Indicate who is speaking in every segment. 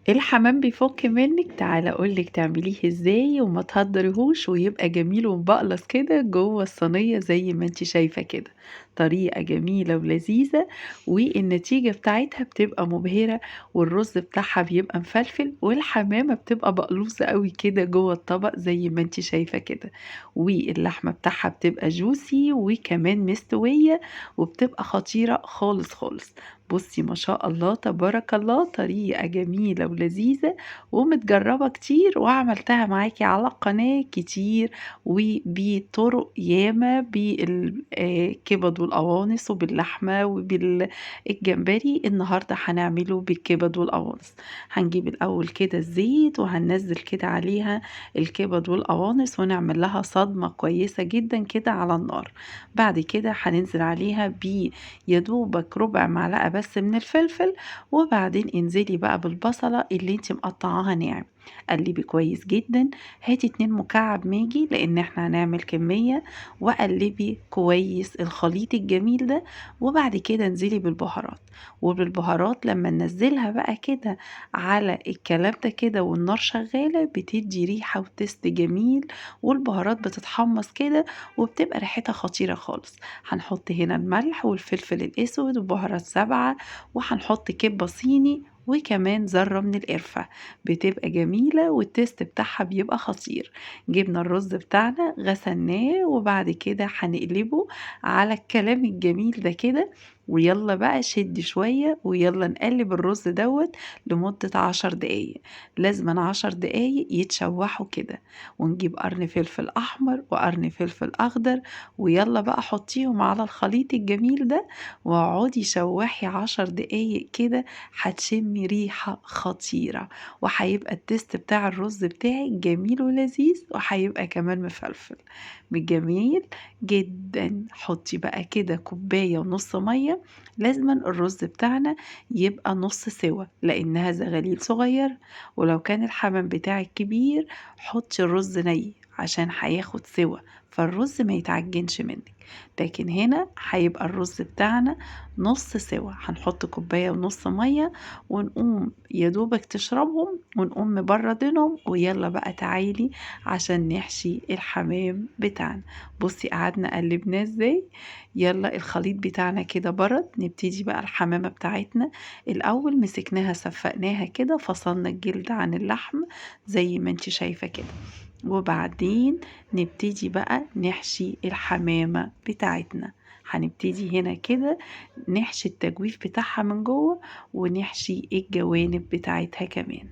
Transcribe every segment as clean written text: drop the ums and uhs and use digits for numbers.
Speaker 1: الحمام بيفك منِّك، تعالي أقول لِك تعمليه إزاي وما تهدريهوش ويبقى جميل ومبقلص كده جوّه الصينية زي ما أنتِ شايفة كده، طريقة جميلة ولذيذة والنتيجة بتاعتها بتبقى مبهرة، والرز بتاعها بيبقى مفلفل، والحمامة بتبقى بقلوصة أوي كده جوّه الطبق زي ما أنتِ شايفة كده، واللحمة بتاعها بتبقى juicy وكمان مستوية، وبتبقى خطيرة خالص، خالص. بُصّي ما شاء الله تبارك الله طريقة جميلة ولذيذة ومتجربة كتير وعملتها معاكِ على القناة كتير وبطرق ياما كبد والقوانص وباللحمة الجمبري، النهارده هنعمله بالكبد والقوانص. هنجيب الأول كده الزيت وهننزّل كده عليها الكبد والقوانص ونعمل لها صدمة كويسة جدًا كده على النار، بعد كده هننزل عليها يا دوبك ربع معلقة بس من الفلفل، وبعدين انزلي بقى بالبصلة اللي انت مقطعاها ناعم، قلبي كويس جدا، هاتي 2 مكعب ماجي لان احنا هنعمل كمية، وقلبي كويس الخليط الجميل ده، وبعد كده انزلي بالبهارات، وبالبهارات لما ننزلها بقى كده على الكلام ده كده والنار شغالة بتدي ريحة وتست جميل، والبهارات بتتحمص كده وبتبقى ريحتها خطيرة خالص. هنحط هنا الملح والفلفل الأسود وبهارات سبعة، وهنحط كبة صيني وكمان ذرة من القرفة، بتبقى جميلة والتيست بتاعها بيبقى خطير. جبنا الرز بتاعنا غسلناه وبعد كده هنقلبه على الكلام الجميل ده كده، ويلا بقى شد شوية ويلا نقلب الرز دوت لمدة 10 دقايق، لازم 10 دقايق يتشوحوا كده، ونجيب قرن فلفل أحمر وقرن فلفل أخضر، ويلا بقى حطيهم على الخليط الجميل ده واقعدي شوحي 10 دقايق كده، هتشمي ريحة خطيرة، وهيبقى التست بتاع الرز بتاعك جميل ولذيذ، وهيبقى كمان مفلفل جميل جدا. حطي بقى كده كوباية ونص مية، لازما الرز بتاعنا يبقى نص سوا لأنها زغاليل صغير، ولو كان الحمام بتاعك كبير حطي الرز ني عشان هياخد سوا فالرز ما يتعجنش منك، لكن هنا هيبقى الرز بتاعنا نص سوا، هنحط كوباية ونص مية ونقوم يا دوبك تشربهم ونقوم مبردينهم، ويلا بقى تعالي عشان نحشي الحمام بتاعنا. بصي قعدنا قلبناه ازاي، يلا الخليط بتاعنا كده برد، نبتدي بقى الحمامة بتاعتنا. الأول مسكناها صفقناها كده، فصلنا الجلد عن اللحم زي ما انت شايفة كده، وبعدين نبتدي بقى نحشي الحمامة بتاعتنا. هنبتدي هنا كده نحشي التجويف بتاعها من جوه، ونحشي الجوانب بتاعتها كمان،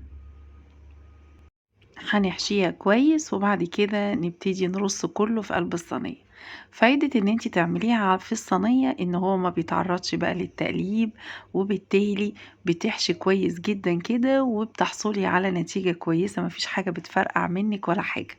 Speaker 1: هنحشيها كويس وبعد كده نبتدي نرص كله في قلب الصينية. فايدة ان انت تعمليها في الصينية ان هو ما بيتعرضش بقى للتقليب، وبالتالي بتحشي كويس جدا كده وبتحصلي على نتيجة كويسة، مفيش حاجة بتفرقع منك ولا حاجة،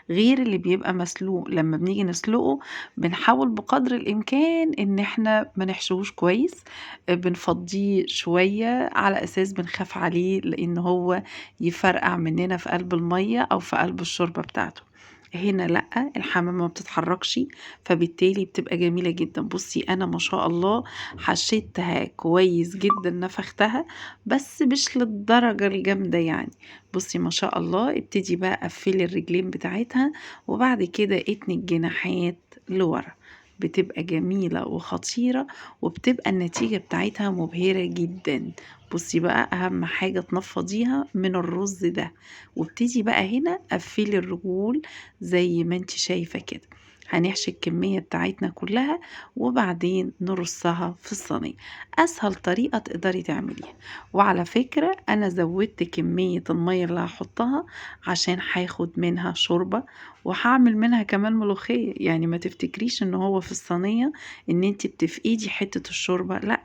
Speaker 1: غير اللي بيبقى مسلوق. لما بنيجي نسلقه بنحاول بقدر الامكان ان احنا ما نحشوش كويس، بنفضيه شوية على اساس بنخاف عليه لان هو يفرقع مننا في قلب المية أو في قلب الشوربة بتاعته. هنا لأ، الحمامة ما بتتحركش فبالتالي بتبقى جميلة جدا. بصي أنا ما شاء الله حشيتها كويس جدا، نفختها بس مش للدرجة الجامدة يعني. بصي ما شاء الله ابتدي بقى قفلي الرجلين بتاعتها، وبعد كده اتني الجناحات لورا، بتبقى جميلة وخطيرة، وبتبقى النتيجة بتاعتها مبهرة جدا. بصي بقى اهم حاجة تنفضيها من الرز ده، وابتدي بقى هنا قفلي الرجول زي ما انت شايفة كده. هنحشي الكمية بتاعتنا كلها وبعدين نرصها في الصينية، اسهل طريقة تقدري تعمليها. وعلى فكرة انا زودت كمية المية اللي هحطها عشان هاخد منها شوربة، وهعمل منها كمان ملوخية، يعني ما تفتكريش ان هو في الصينية ان انت بتفقدي حتة الشوربة، لا،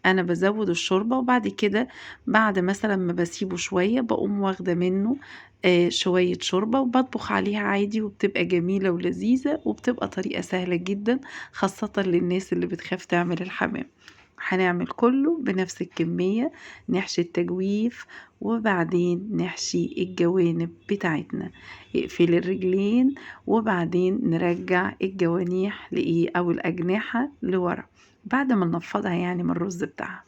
Speaker 1: انا بزود الشوربة وبعد كده بعد مثلا ما بسيبه شوية بقوم واخدة منه شوية شوربة وبطبخ عليها عادي، وبتبقى جميلة ولذيذة وبتبقى طريقة سهلة جدا خاصة للناس اللي بتخاف تعمل الحمام. هنعمل كله بنفس الكمية، نحشي التجويف وبعدين نحشي الجوانب بتاعتنا، اقفل الرجلين وبعدين نرجع الجوانيح لإيه أو الأجنحة لورا بعد ما ننفضها يعني من الرز بتاعها.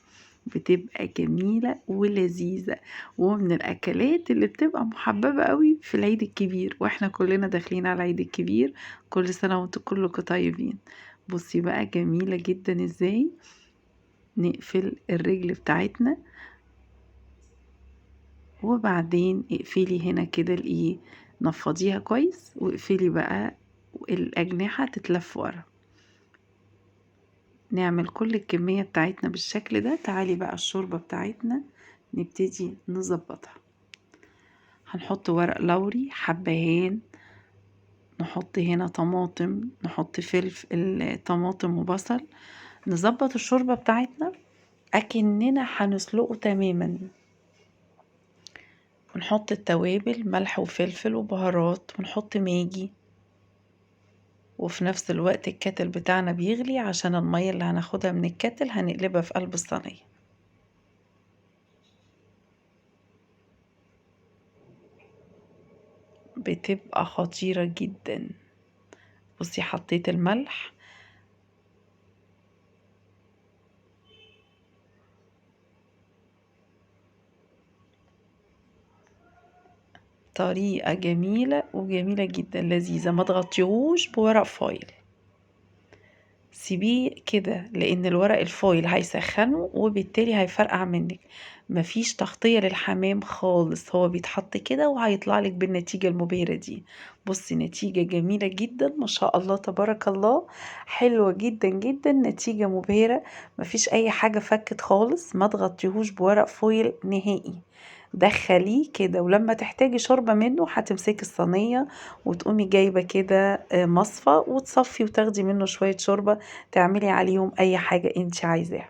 Speaker 1: بتبقى جميلة ولذيذة، ومن الأكلات اللي بتبقى محببة قوي في العيد الكبير، واحنا كلنا داخلين على العيد الكبير. كل سنة وانتم كلكم طيبين. بصي بقى جميلة جدا ازاي. نقفل الرجل بتاعتنا، وبعدين اقفلي هنا كده الايه، نفضيها كويس، واقفلي بقى الأجنحة تتلف ورا. نعمل كل الكمية بتاعتنا بالشكل ده. تعالي بقى الشوربة بتاعتنا نبتدي نظبطها. هنحط ورق لوري حبهان، نحط هنا طماطم، نحط فلفل طماطم وبصل. نظبط الشوربة بتاعتنا أكننا هنسلقه تماما. ونحط التوابل ملح وفلفل وبهارات، ونحط ماجي. وفي نفس الوقت الكتل بتاعنا بيغلي، عشان المية اللي هناخدها من الكتل هنقلبها في قلب الصينية. بتبقى خطيرة جدا. بصي حطيت الملح، طريقة جميلة وجميلة جدا لذيذة. ما تغطيهوش بورق فويل، سيبيه كده، لان الورق الفويل هيسخنه وبالتالي هيفرقع منك. مفيش تغطية للحمام خالص، هو بيتحط كده وهيطلع لك بالنتيجة المبهرة دي. بصي نتيجة جميلة جدا ما شاء الله تبارك الله، حلوة جدا جدا، نتيجة مبهرة. مفيش اي حاجة فكت خالص. ما تغطيهوش بورق فويل نهائي، دخليه كده، ولما تحتاجي شوربة منه هتمسكي الصينية وتقومي جايبة كده مصفى وتصفي وتاخدي منه شوية شوربة، تعملي عليهم اي حاجة انت عايزاها.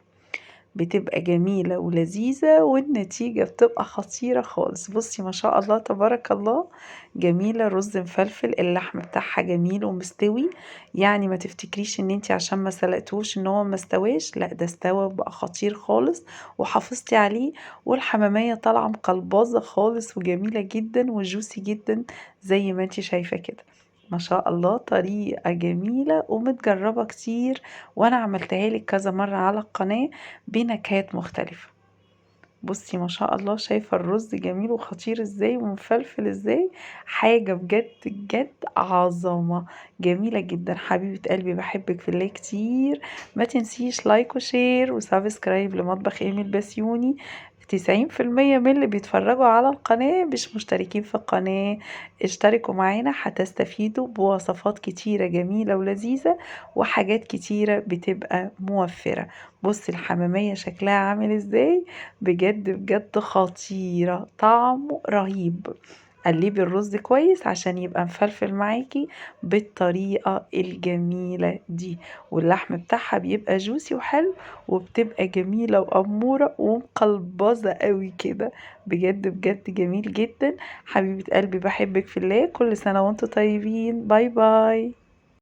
Speaker 1: بتبقى جميلة ولذيذة، والنتيجة بتبقى خطيرة خالص. بصي ما شاء الله تبارك الله، جميلة. رز مفلفل، اللحم بتاعها جميل ومستوي. يعني ما تفتكريش ان انتي عشان ما سلقتوش ان هو ما استواش، لا ده استوى بقى خطير خالص، وحافظتي عليه. والحمامية طالعة مقلبظة خالص وجميلة جدا وجوسي جدا زي ما انتي شايفة كده. ما شاء الله طريقة جميلة ومتجربة كتير، وانا عملتها لك كذا مرة على القناة بنكهات مختلفة. بصي ما شاء الله، شايفة الرز جميل وخطير ازاي ومفلفل ازاي. حاجة بجد بجد عظمة، جميلة جدا. حبيبة قلبي بحبك في الله كتير. ما تنسيش لايك وشير وسبسكرايب لمطبخ ايمي البسيوني. 90% من اللي بيتفرجوا على القناة مش مشتركين في القناة. اشتركوا معانا، هتستفيدوا بوصفات كتيرة جميلة ولذيذة، وحاجات كتيرة بتبقى موفرة. بص الحمامية شكلها عامل ازاي، بجد بجد خطيرة، طعمه رهيب. قلبي الرز كويس عشان يبقى مفلفل معاكي بالطريقة الجميلة دي، واللحم بتاعها بيبقى جوسي وحلو، وبتبقى جميلة وأمورة ومقلبظة قوي كده. بجد بجد جميل جدا. حبيبة قلبي بحبك في الله. كل سنة وانتم طيبين. باي باي.